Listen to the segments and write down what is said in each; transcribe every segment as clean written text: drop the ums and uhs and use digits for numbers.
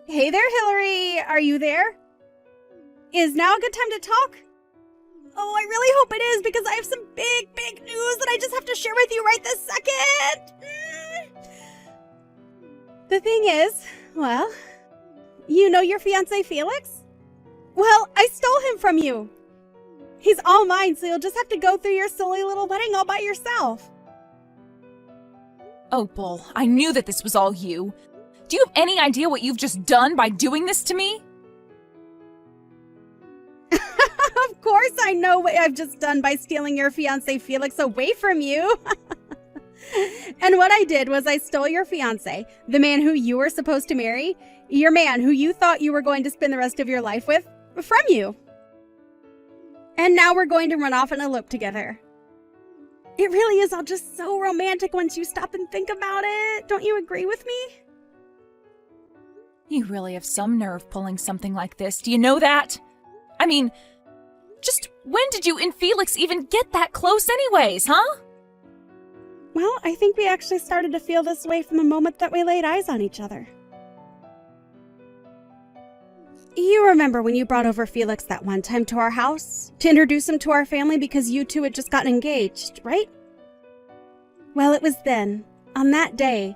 Hey there, Hillary! Are you there? Is now a good time to talk? Oh, I really hope it is because I have some big news that I just have to share with you right this second! The thing is, well, you know your fiancé Felix? Well, I stole him from you. He's all mine, so you'll just have to go through your silly little wedding all by yourself. Opal, I knew that this was all you. Do you have any idea what you've just done by doing this to me? Of course I know what I've just done by stealing your fiancé Felix away from you. And what I did was I stole your fiancé, the man who you were supposed to marry, your man who you thought you were going to spend the rest of your life with, from you. And now we're going to run off and elope together. It really is all just so romantic once you stop and think about it. Don't you agree with me? You really have some nerve pulling something like this. Do you know that? I mean, just when did you and Felix even get that close anyways, huh? Well, I think we actually started to feel this way from the moment that we laid eyes on each other. You remember when you brought over Felix that one time to our house to introduce him to our family because you two had just gotten engaged, right? Well, it was then, on that day,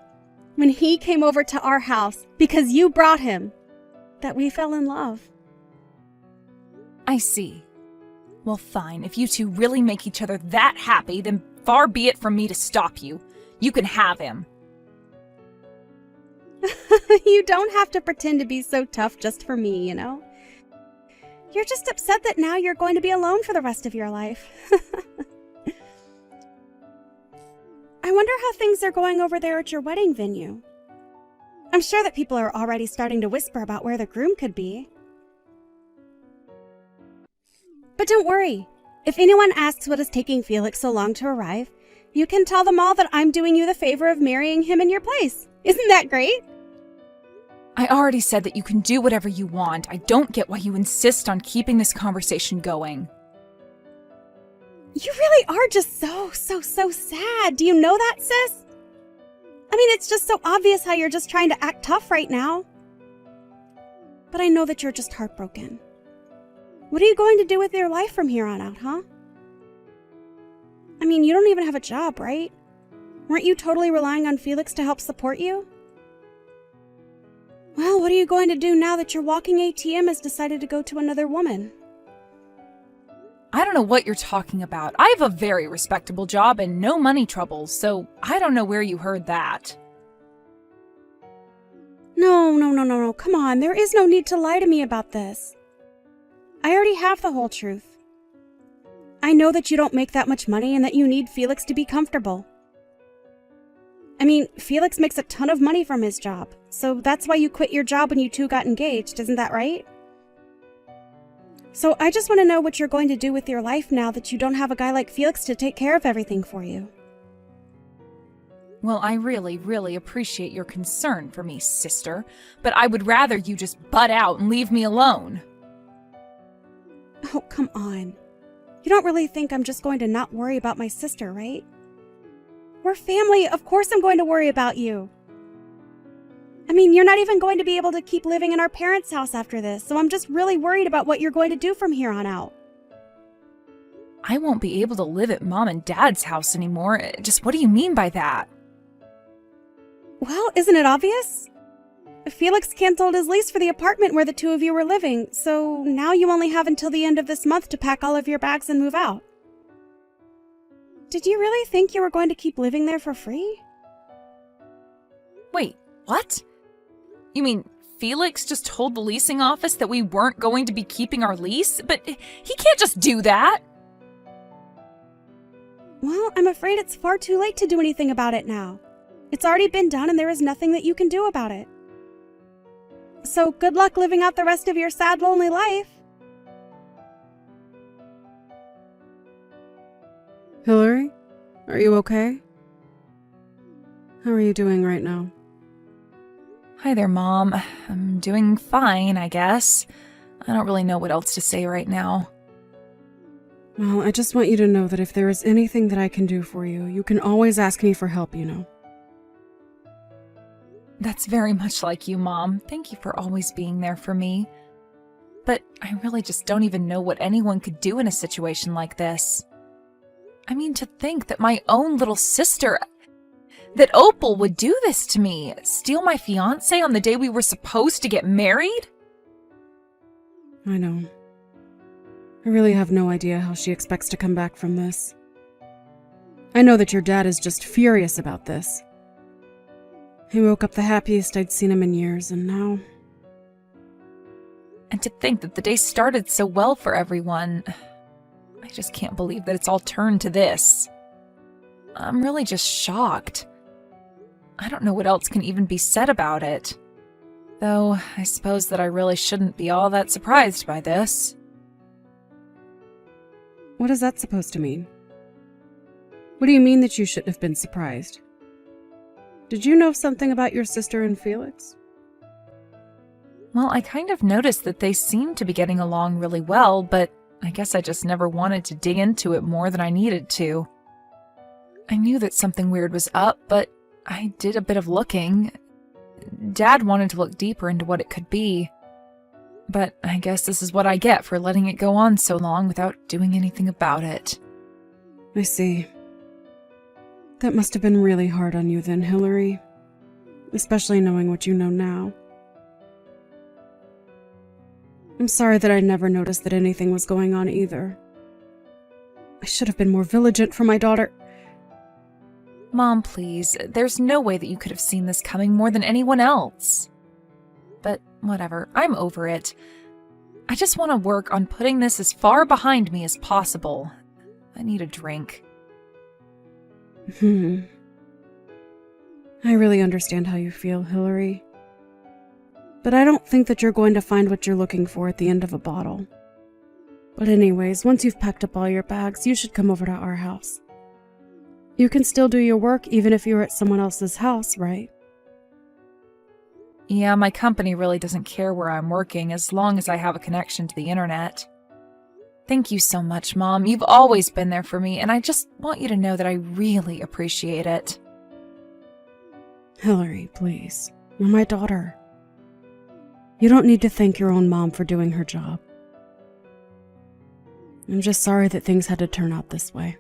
when he came over to our house because you brought him, that we fell in love. I see. Well, fine. If you two really make each other that happy, then far be it from me to stop you. You can have him. You don't have to pretend to be so tough just for me, you know? You're just upset that now you're going to be alone for the rest of your life. I wonder how things are going over there at your wedding venue. I'm sure that people are already starting to whisper about where the groom could be. But don't worry. If anyone asks what is taking Felix so long to arrive, you can tell them all that I'm doing you the favor of marrying him in your place. Isn't that great? I already said that you can do whatever you want. I don't get why you insist on keeping this conversation going. You really are just so sad. Do you know that, sis? I mean, it's just so obvious how you're just trying to act tough right now. But I know that you're just heartbroken. What are you going to do with your life from here on out, huh? I mean, you don't even have a job, right? Weren't you totally relying on Felix to help support you? Well, what are you going to do now that your walking ATM has decided to go to another woman? I don't know what you're talking about. I have a very respectable job and no money troubles, so I don't know where you heard that. No. Come on, there is no need to lie to me about this. I already have the whole truth. I know that you don't make that much money and that you need Felix to be comfortable. I mean, Felix makes a ton of money from his job, so that's why you quit your job when you two got engaged, isn't that right? So I just want to know what you're going to do with your life now that you don't have a guy like Felix to take care of everything for you. Well, I really appreciate your concern for me, sister, but I would rather you just butt out and leave me alone. Oh, come on. You don't really think I'm just going to not worry about my sister, right? We're family. Of course I'm going to worry about you. I mean, you're not even going to be able to keep living in our parents' house after this, so I'm just really worried about what you're going to do from here on out. I won't be able to live at Mom and Dad's house anymore. Just what do you mean by that? Well, isn't it obvious? Felix canceled his lease for the apartment where the two of you were living, so now you only have until the end of this month to pack all of your bags and move out. Did you really think you were going to keep living there for free? Wait, what? You mean Felix just told the leasing office that we weren't going to be keeping our lease? But he can't just do that! Well, I'm afraid it's far too late to do anything about it now. It's already been done and there is nothing that you can do about it. So good luck living out the rest of your sad, lonely life. Hillary, are you okay? How are you doing right now? Hi there, Mom. I'm doing fine, I guess. I don't really know what else to say right now. Well, I just want you to know that if there is anything that I can do for you, you can always ask me for help, you know. That's very much like you, Mom. Thank you for always being there for me. But I really just don't even know what anyone could do in a situation like this. I mean, to think that my own little sister, that Opal would do this to me, steal my fiancé on the day we were supposed to get married? I know. I really have no idea how she expects to come back from this. I know that your dad is just furious about this. He woke up the happiest I'd seen him in years, and now... And to think that the day started so well for everyone. I just can't believe that it's all turned to this. I'm really just shocked. I don't know what else can even be said about it. Though, I suppose that I really shouldn't be all that surprised by this. What is that supposed to mean? What do you mean that you shouldn't have been surprised? Did you know something about your sister and Felix? Well, I kind of noticed that they seemed to be getting along really well, but I guess I just never wanted to dig into it more than I needed to. I knew that something weird was up, but I did a bit of looking. Dad wanted to look deeper into what it could be. But I guess this is what I get for letting it go on so long without doing anything about it. I see. That must have been really hard on you then, Hillary. Especially knowing what you know now. I'm sorry that I never noticed that anything was going on either. I should have been more vigilant for my daughter. Mom, please. There's no way that you could have seen this coming more than anyone else. But whatever, I'm over it. I just want to work on putting this as far behind me as possible. I need a drink. I really understand how you feel, Hillary. But I don't think that you're going to find what you're looking for at the end of a bottle. But anyways, once you've packed up all your bags, you should come over to our house. You can still do your work even if you're at someone else's house, right? Yeah, my company really doesn't care where I'm working as long as I have a connection to the internet. Thank you so much, Mom. You've always been there for me, and I just want you to know that I really appreciate it. Hillary, please. You're my daughter. You don't need to thank your own mom for doing her job. I'm just sorry that things had to turn out this way.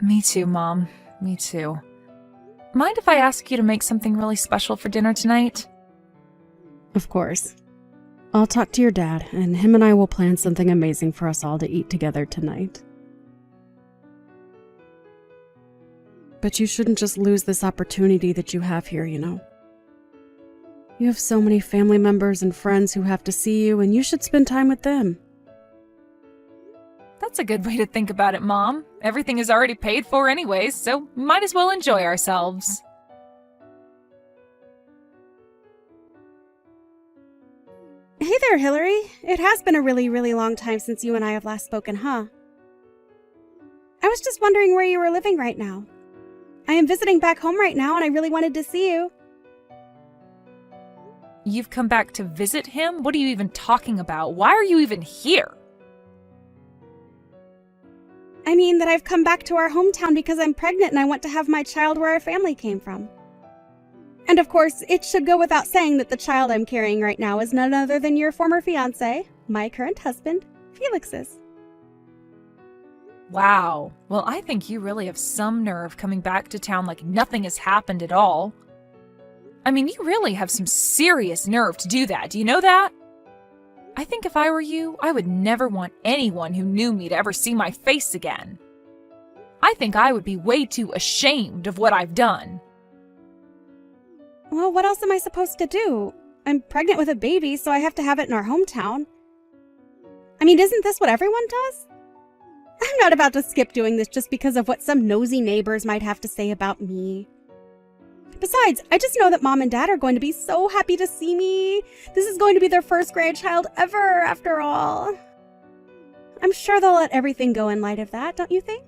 Me too, Mom. Me too. Mind if I ask you to make something really special for dinner tonight? Of course. I'll talk to your dad, and him and I will plan something amazing for us all to eat together tonight. But you shouldn't just lose this opportunity that you have here, you know. You have so many family members and friends who have to see you, and you should spend time with them. That's a good way to think about it, Mom. Everything is already paid for anyways, so might as well enjoy ourselves. Hey there, Hillary. It has been a really, really long time since you and I have last spoken, huh? I was just wondering where you were living right now. I am visiting back home right now, and I really wanted to see you. You've come back to visit him? What are you even talking about? Why are you even here? I mean that I've come back to our hometown because I'm pregnant and I want to have my child where our family came from. And of course, it should go without saying that the child I'm carrying right now is none other than your former fiancé, my current husband, Felix's. Wow. Well, I think you really have some nerve coming back to town like nothing has happened at all. I mean, you really have some serious nerve to do that. Do you know that? I think if I were you, I would never want anyone who knew me to ever see my face again. I think I would be way too ashamed of what I've done. Well, what else am I supposed to do? I'm pregnant with a baby, so I have to have it in our hometown. I mean, isn't this what everyone does? I'm not about to skip doing this just because of what some nosy neighbors might have to say about me. Besides, I just know that Mom and Dad are going to be so happy to see me. This is going to be their first grandchild ever, after all. I'm sure they'll let everything go in light of that, don't you think?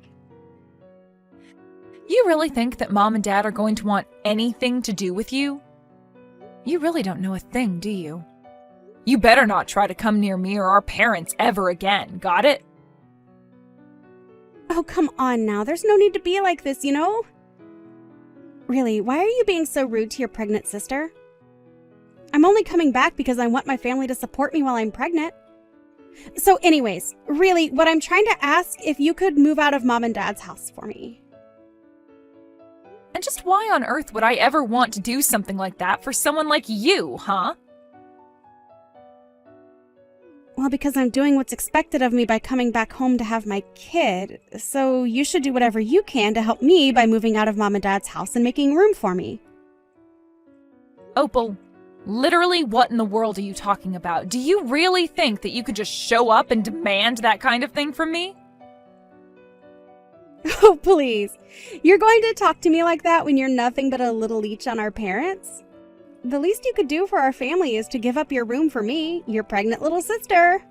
You really think that Mom and Dad are going to want anything to do with you? You really don't know a thing, do you? You better not try to come near me or our parents ever again, got it? Oh, come on now. There's no need to be like this, you know? Really, why are you being so rude to your pregnant sister? I'm only coming back because I want my family to support me while I'm pregnant. So anyways, really, what I'm trying to ask if you could move out of Mom and Dad's house for me. And just why on earth would I ever want to do something like that for someone like you, huh? Well, because I'm doing what's expected of me by coming back home to have my kid, so you should do whatever you can to help me by moving out of Mom and Dad's house and making room for me. Opal, literally what in the world are you talking about? Do you really think that you could just show up and demand that kind of thing from me? Oh, please. You're going to talk to me like that when you're nothing but a little leech on our parents? The least you could do for our family is to give up your room for me, your pregnant little sister.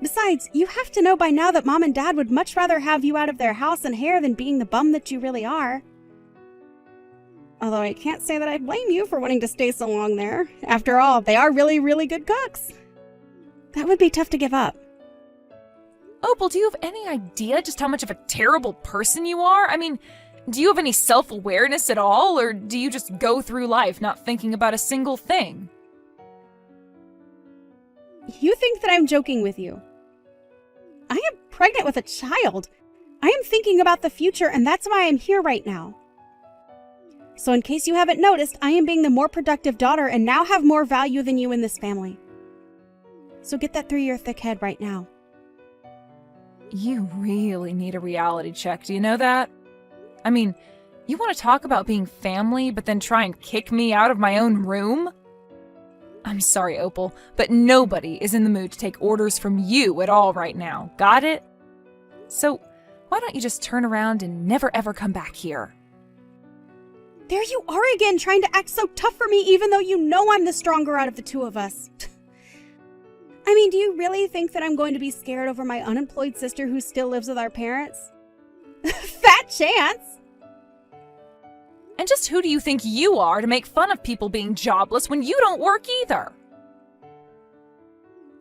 Besides, you have to know by now that Mom and Dad would much rather have you out of their house and hair than being the bum that you really are. Although I can't say that I blame you for wanting to stay so long there. After all, they are really, really good cooks. That would be tough to give up. Opal, do you have any idea just how much of a terrible person you are? I mean, do you have any self-awareness at all, or do you just go through life not thinking about a single thing? You think that I'm joking with you. I am pregnant with a child. I am thinking about the future, and that's why I'm here right now. So in case you haven't noticed, I am being the more productive daughter and now have more value than you in this family. So get that through your thick head right now. You really need a reality check, do you know that? I mean, you want to talk about being family, but then try and kick me out of my own room? I'm sorry, Opal, but nobody is in the mood to take orders from you at all right now. Got it? So, why don't you just turn around and never ever come back here? There you are again, trying to act so tough for me even though you know I'm the stronger out of the two of us. I mean, do you really think that I'm going to be scared over my unemployed sister who still lives with our parents? Fat chance! And just who do you think you are to make fun of people being jobless when you don't work either?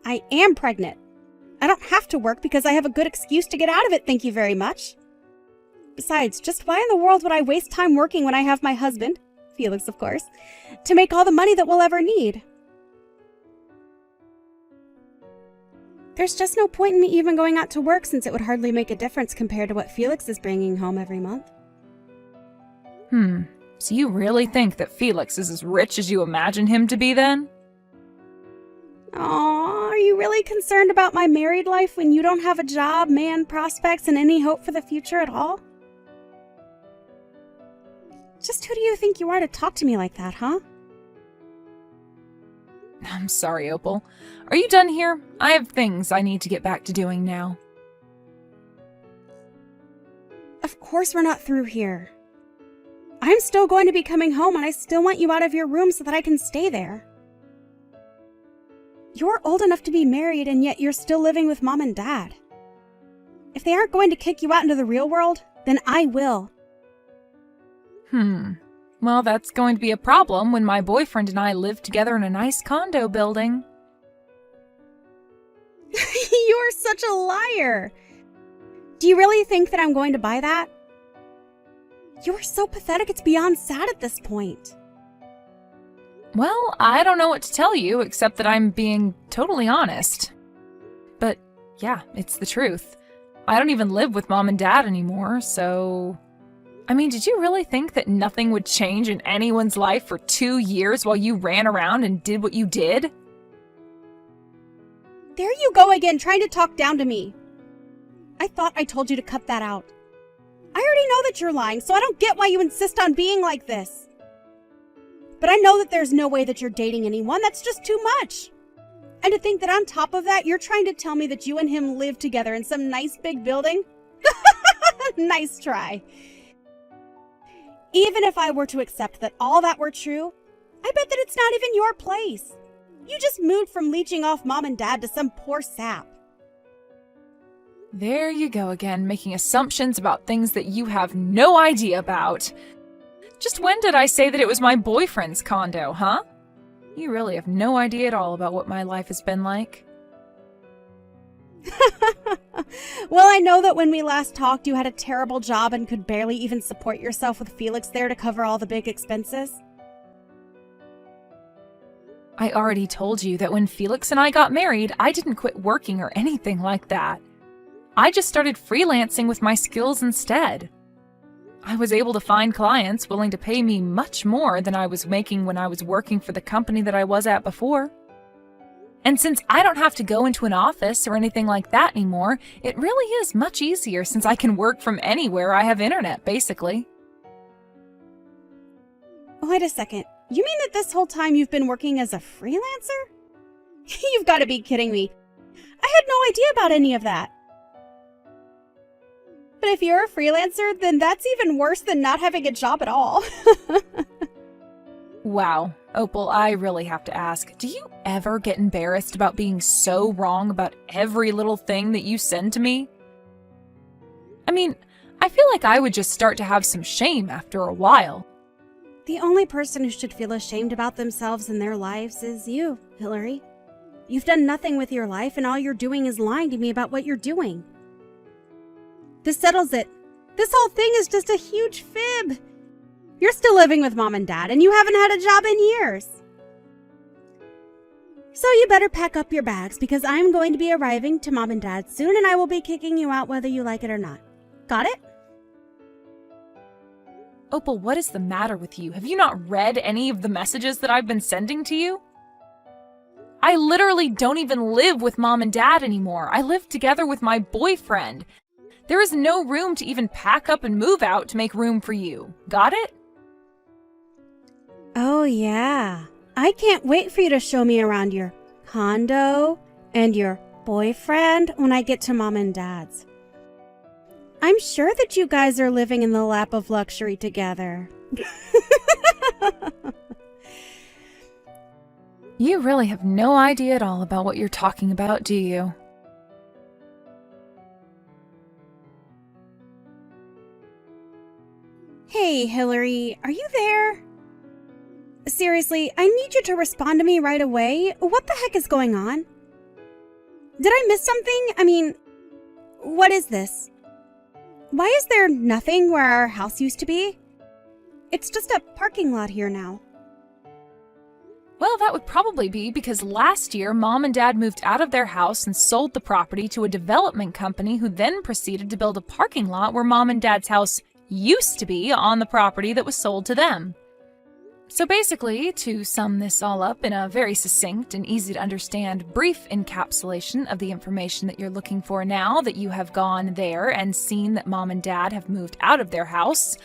I am pregnant. I don't have to work because I have a good excuse to get out of it, thank you very much. Besides, just why in the world would I waste time working when I have my husband, Felix of course, to make all the money that we'll ever need? There's just no point in me even going out to work since it would hardly make a difference compared to what Felix is bringing home every month. So you really think that Felix is as rich as you imagine him to be then? Aw, are you really concerned about my married life when you don't have a job, man, prospects, and any hope for the future at all? Just who do you think you are to talk to me like that, huh? I'm sorry, Opal. Are you done here? I have things I need to get back to doing now. Of course we're not through here. I'm still going to be coming home and I still want you out of your room so that I can stay there. You're old enough to be married and yet you're still living with Mom and Dad. If they aren't going to kick you out into the real world, then I will. Well, that's going to be a problem when my boyfriend and I live together in a nice condo building. You're such a liar. Do you really think that I'm going to buy that? You're so pathetic it's beyond sad at this point. Well, I don't know what to tell you except that I'm being totally honest. But yeah, it's the truth. I don't even live with Mom and Dad anymore, so... I mean, did you really think that nothing would change in anyone's life for 2 years while you ran around and did what you did? There you go again, trying to talk down to me. I thought I told you to cut that out. I already know that you're lying, so I don't get why you insist on being like this. But I know that there's no way that you're dating anyone. That's just too much. And to think that on top of that, you're trying to tell me that you and him live together in some nice big building? Nice try. Even if I were to accept that all that were true, I bet that it's not even your place. You just moved from leeching off Mom and Dad to some poor sap. There you go again, making assumptions about things that you have no idea about. Just when did I say that it was my boyfriend's condo, huh? You really have no idea at all about what my life has been like. Well, I know that when we last talked, you had a terrible job and could barely even support yourself with Felix there to cover all the big expenses. I already told you that when Felix and I got married, I didn't quit working or anything like that. I just started freelancing with my skills instead. I was able to find clients willing to pay me much more than I was making when I was working for the company that I was at before. And since I don't have to go into an office or anything like that anymore, it really is much easier since I can work from anywhere I have internet, basically. Wait a second. You mean that this whole time you've been working as a freelancer? You've got to be kidding me. I had no idea about any of that. But if you're a freelancer, then that's even worse than not having a job at all. Wow, Opal, I really have to ask, do you ever get embarrassed about being so wrong about every little thing that you send to me? I mean, I feel like I would just start to have some shame after a while. The only person who should feel ashamed about themselves and their lives is you, Hillary. You've done nothing with your life, and all you're doing is lying to me about what you're doing. This settles it. This whole thing is just a huge fib. You're still living with Mom and Dad, and you haven't had a job in years. So you better pack up your bags, because I'm going to be arriving to Mom and Dad soon, and I will be kicking you out whether you like it or not. Got it? Opal, what is the matter with you? Have you not read any of the messages that I've been sending to you? I literally don't even live with Mom and Dad anymore. I live together with my boyfriend. There is no room to even pack up and move out to make room for you. Got it? Oh, yeah. I can't wait for you to show me around your condo and your boyfriend when I get to Mom and Dad's. I'm sure that you guys are living in the lap of luxury together. You really have no idea at all about what you're talking about, do you? Hey, Hillary, are you there? Seriously, I need you to respond to me right away. What the heck is going on? Did I miss something? I mean, what is this? Why is there nothing where our house used to be? It's just a parking lot here now. Well, that would probably be because last year Mom and Dad moved out of their house and sold the property to a development company who then proceeded to build a parking lot where Mom and Dad's house used to be on the property that was sold to them. So basically, to sum this all up in a very succinct and easy to understand brief encapsulation of the information that you're looking for now that you have gone there and seen that Mom and Dad have moved out of their house,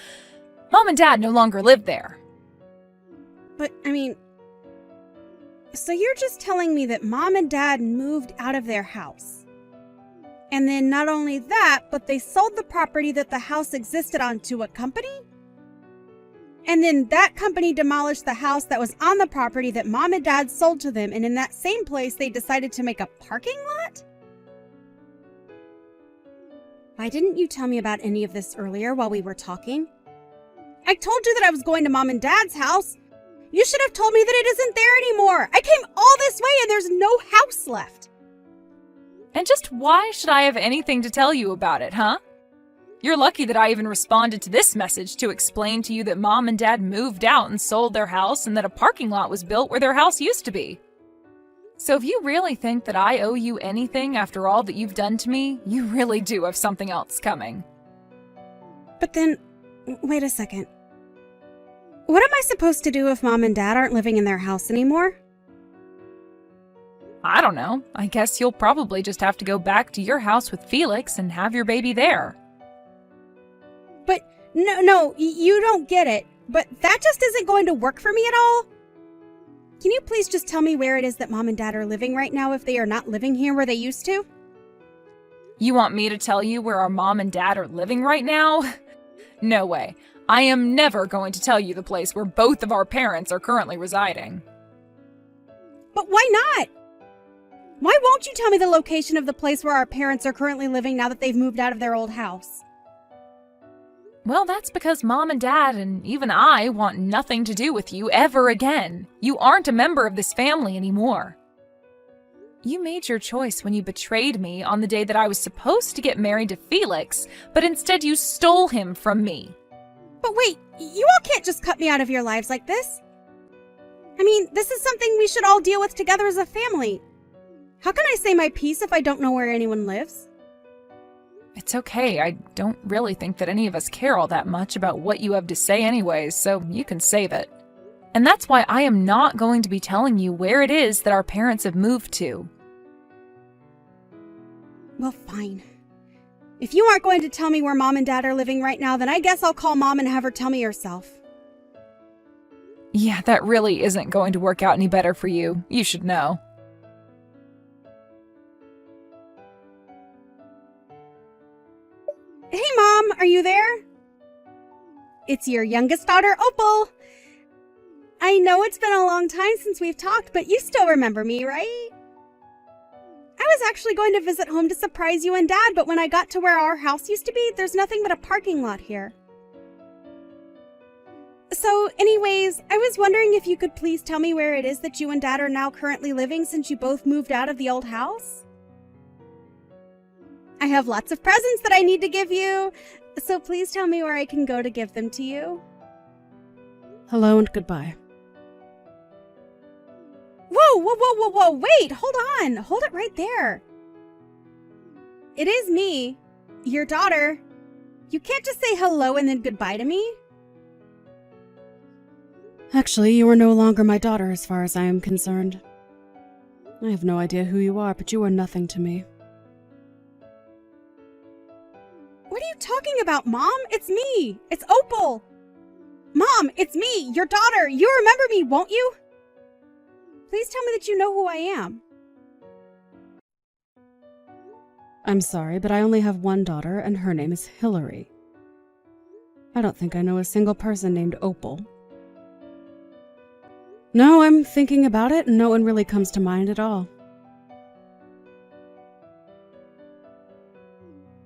Mom and Dad no longer live there. But, I mean, so you're just telling me that Mom and Dad moved out of their house. And then not only that, but they sold the property that the house existed on to a company? And then that company demolished the house that was on the property that Mom and Dad sold to them, and in that same place they decided to make a parking lot? Why didn't you tell me about any of this earlier while we were talking? I told you that I was going to Mom and Dad's house. You should have told me that it isn't there anymore. I came all this way and there's no house left. And just why should I have anything to tell you about it, huh? You're lucky that I even responded to this message to explain to you that Mom and Dad moved out and sold their house and that a parking lot was built where their house used to be. So if you really think that I owe you anything after all that you've done to me, you really do have something else coming. But then, wait a second. What am I supposed to do if Mom and Dad aren't living in their house anymore? I don't know. I guess you'll probably just have to go back to your house with Felix and have your baby there. But no, you don't get it. But that just isn't going to work for me at all. Can you please just tell me where it is that Mom and Dad are living right now if they are not living here where they used to? You want me to tell you where our Mom and Dad are living right now? No way. I am never going to tell you the place where both of our parents are currently residing. But why not? Why won't you tell me the location of the place where our parents are currently living now that they've moved out of their old house? Well, that's because Mom and Dad and even I want nothing to do with you ever again. You aren't a member of this family anymore. You made your choice when you betrayed me on the day that I was supposed to get married to Felix, but instead you stole him from me. But wait, you all can't just cut me out of your lives like this. I mean, this is something we should all deal with together as a family. How can I say my piece if I don't know where anyone lives? It's okay. I don't really think that any of us care all that much about what you have to say anyways, so you can save it. And that's why I am not going to be telling you where it is that our parents have moved to. Well, fine. If you aren't going to tell me where Mom and Dad are living right now, then I guess I'll call Mom and have her tell me herself. Yeah, that really isn't going to work out any better for you. You should know. Hey, Mom, are you there? It's your youngest daughter, Opal. I know it's been a long time since we've talked, but you still remember me, right? I was actually going to visit home to surprise you and Dad, but when I got to where our house used to be, there's nothing but a parking lot here. So, anyways, I was wondering if you could please tell me where it is that you and Dad are now currently living since you both moved out of the old house? I have lots of presents that I need to give you, so please tell me where I can go to give them to you. Hello and goodbye. Whoa, wait, hold on. Hold it right there. It is me, your daughter. You can't just say hello and then goodbye to me. Actually, you are no longer my daughter as far as I am concerned. I have no idea who you are, but you are nothing to me. What are you talking about, Mom? It's me. It's Opal. Mom, it's me, your daughter. You remember me, won't you? Please tell me that you know who I am. I'm sorry, but I only have one daughter, and her name is Hillary. I don't think I know a single person named Opal. No, I'm thinking about it, and no one really comes to mind at all.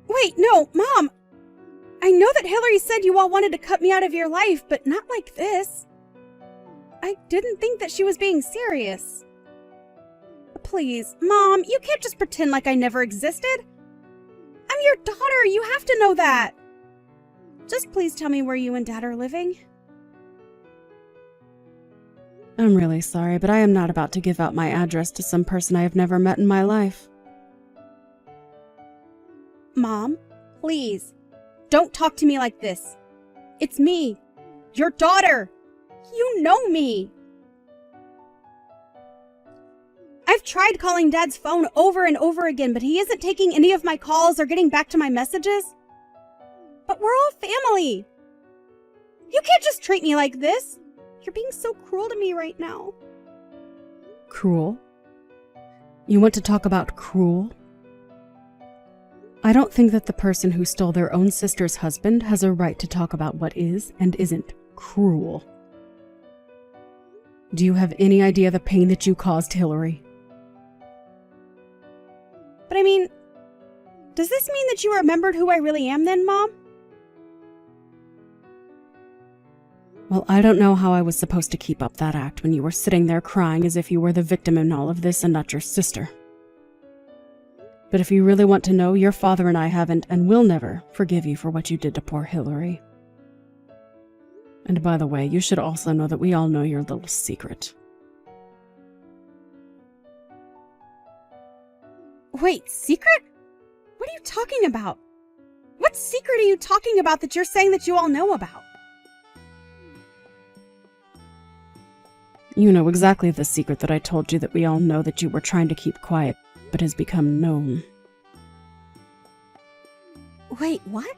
Wait, no, Mom! I know that Hillary said you all wanted to cut me out of your life, but not like this. I didn't think that she was being serious. Please, Mom, you can't just pretend like I never existed. I'm your daughter, you have to know that. Just please tell me where you and Dad are living. I'm really sorry, but I am not about to give out my address to some person I have never met in my life. Mom, please, don't talk to me like this. It's me, your daughter. You know me. I've tried calling Dad's phone over and over again, but he isn't taking any of my calls or getting back to my messages. But we're all family. You can't just treat me like this. You're being so cruel to me right now. Cruel? You want to talk about cruel? I don't think that the person who stole their own sister's husband has a right to talk about what is and isn't cruel. Do you have any idea the pain that you caused Hillary? But I mean, does this mean that you remembered who I really am then, Mom? Well, I don't know how I was supposed to keep up that act when you were sitting there crying as if you were the victim in all of this and not your sister. But if you really want to know, your father and I haven't and will never forgive you for what you did to poor Hillary. And by the way, you should also know that we all know your little secret. Wait, secret? What are you talking about? What secret are you talking about that you're saying that you all know about? You know exactly the secret that I told you that we all know that you were trying to keep quiet, but has become known. Wait, what?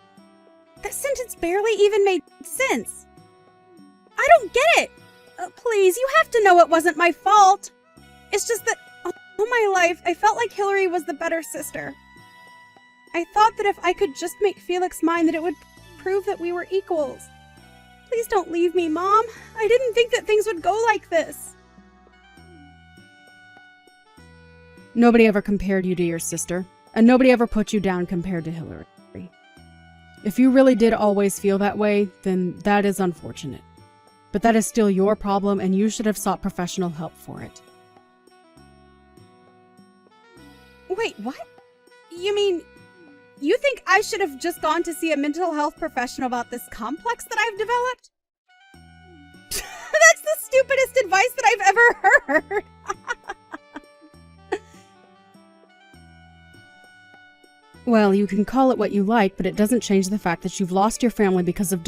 That sentence barely even made sense. I don't get it. Please, you have to know it wasn't my fault. It's just that all my life, I felt like Hillary was the better sister. I thought that if I could just make Felix mine, that it would prove that we were equals. Please don't leave me, Mom. I didn't think that things would go like this. Nobody ever compared you to your sister, and nobody ever put you down compared to Hillary. If you really did always feel that way, then that is unfortunate. But that is still your problem, and you should have sought professional help for it. Wait, what? You mean, you think I should have just gone to see a mental health professional about this complex that I've developed? That's the stupidest advice that I've ever heard. Well, you can call it what you like, but it doesn't change the fact that you've lost your family because of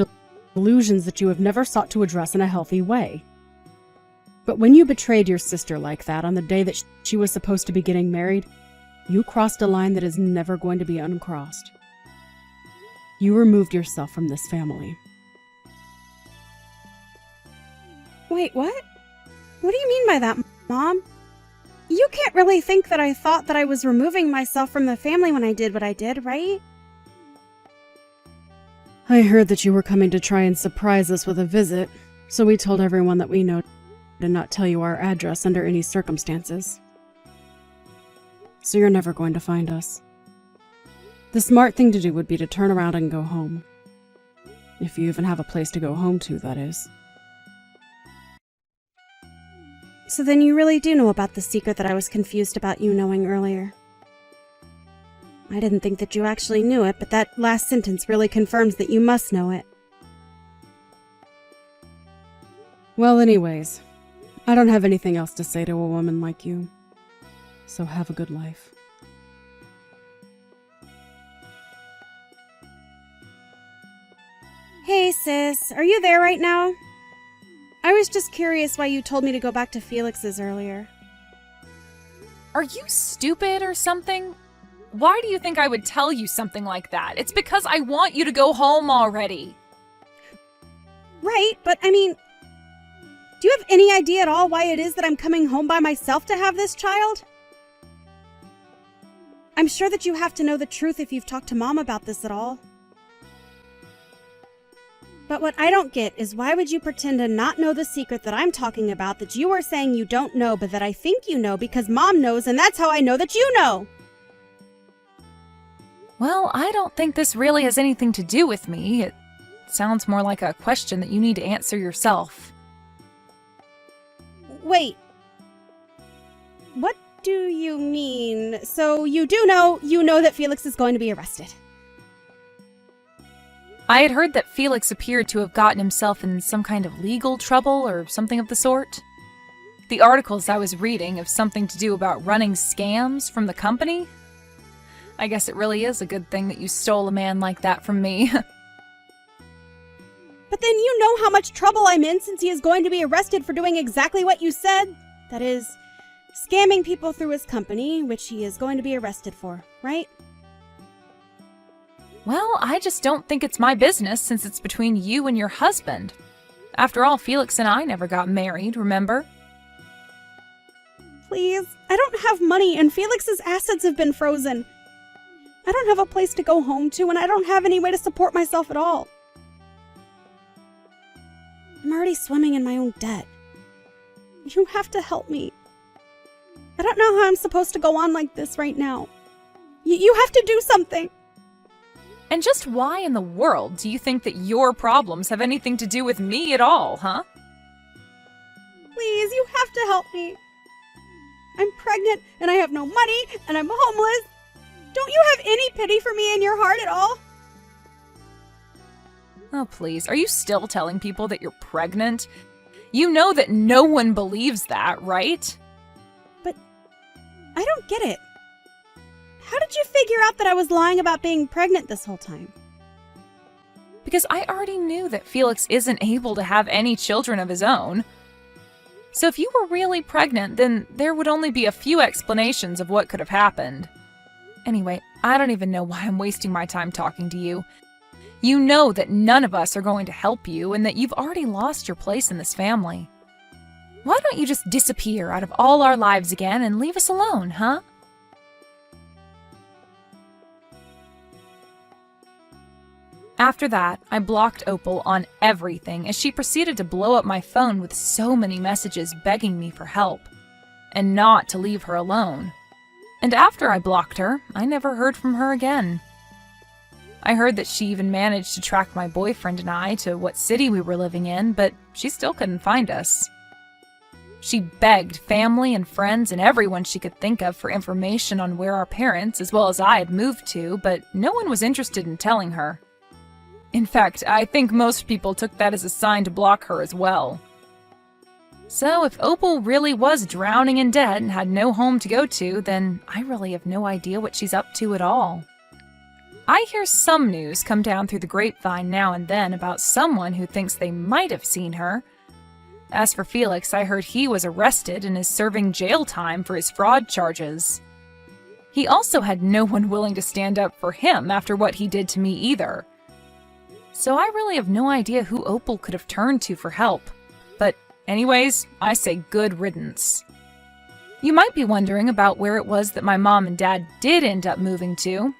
delusions that you have never sought to address in a healthy way. But when you betrayed your sister like that on the day that she was supposed to be getting married, you crossed a line that is never going to be uncrossed. You removed yourself from this family. Wait, what? What do you mean by that, Mom? You can't really think that I thought that I was removing myself from the family when I did what I did, right? I heard that you were coming to try and surprise us with a visit, so we told everyone that we know to not tell you our address under any circumstances. So you're never going to find us. The smart thing to do would be to turn around and go home. If you even have a place to go home to, that is. So then you really do know about the secret that I was confused about you knowing earlier. I didn't think that you actually knew it, but that last sentence really confirms that you must know it. Well, anyways, I don't have anything else to say to a woman like you. So have a good life. Hey, sis, are you there right now? I was just curious why you told me to go back to Felix's earlier. Are you stupid or something? Why do you think I would tell you something like that? It's because I want you to go home already. Right, but I mean, do you have any idea at all why it is that I'm coming home by myself to have this child? I'm sure that you have to know the truth if you've talked to Mom about this at all. But what I don't get is why would you pretend to not know the secret that I'm talking about that you are saying you don't know but that I think you know because Mom knows and that's how I know that you know? Well, I don't think this really has anything to do with me. It sounds more like a question that you need to answer yourself. Wait. What do you mean? So you do know, that Felix is going to be arrested. I had heard that Felix appeared to have gotten himself in some kind of legal trouble or something of the sort. The articles I was reading have something to do about running scams from the company. I guess it really is a good thing that you stole a man like that from me. But then you know how much trouble I'm in since he is going to be arrested for doing exactly what you said. That is, scamming people through his company, which he is going to be arrested for, right? Well, I just don't think it's my business since it's between you and your husband. After all, Felix and I never got married, remember? Please, I don't have money and Felix's assets have been frozen. I don't have a place to go home to and I don't have any way to support myself at all. I'm already swimming in my own debt. You have to help me. I don't know how I'm supposed to go on like this right now. You have to do something. And just why in the world do you think that your problems have anything to do with me at all, huh? Please, you have to help me. I'm pregnant and I have no money and I'm homeless. Don't you have any pity for me in your heart at all? Oh, please. Are you still telling people that you're pregnant? You know that no one believes that, right? But I don't get it. How did you figure out that I was lying about being pregnant this whole time? Because I already knew that Felix isn't able to have any children of his own. So if you were really pregnant, then there would only be a few explanations of what could have happened. Anyway, I don't even know why I'm wasting my time talking to you. You know that none of us are going to help you and that you've already lost your place in this family. Why don't you just disappear out of all our lives again and leave us alone, huh? After that, I blocked Opal on everything as she proceeded to blow up my phone with so many messages begging me for help, and not to leave her alone. And after I blocked her, I never heard from her again. I heard that she even managed to track my boyfriend and I to what city we were living in, but she still couldn't find us. She begged family and friends and everyone she could think of for information on where our parents, as well as I, had moved to, but no one was interested in telling her. In fact, I think most people took that as a sign to block her as well. So if Opal really was drowning in debt and had no home to go to, then I really have no idea what she's up to at all. I hear some news come down through the grapevine now and then about someone who thinks they might have seen her. As for Felix, I heard he was arrested and is serving jail time for his fraud charges. He also had no one willing to stand up for him after what he did to me either. So I really have no idea who Opal could have turned to for help. But anyways, I say good riddance. You might be wondering about where it was that my mom and dad did end up moving to.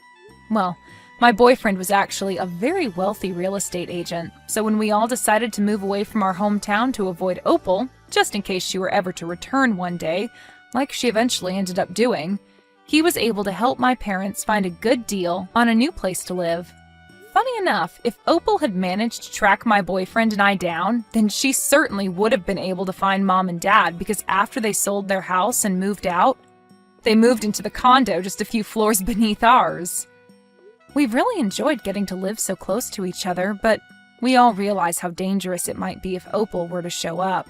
Well, my boyfriend was actually a very wealthy real estate agent, so when we all decided to move away from our hometown to avoid Opal, just in case she were ever to return one day, like she eventually ended up doing, he was able to help my parents find a good deal on a new place to live. Funny enough, if Opal had managed to track my boyfriend and I down, then she certainly would have been able to find Mom and Dad, because after they sold their house and moved out, they moved into the condo just a few floors beneath ours. We've really enjoyed getting to live so close to each other, but we all realize how dangerous it might be if Opal were to show up.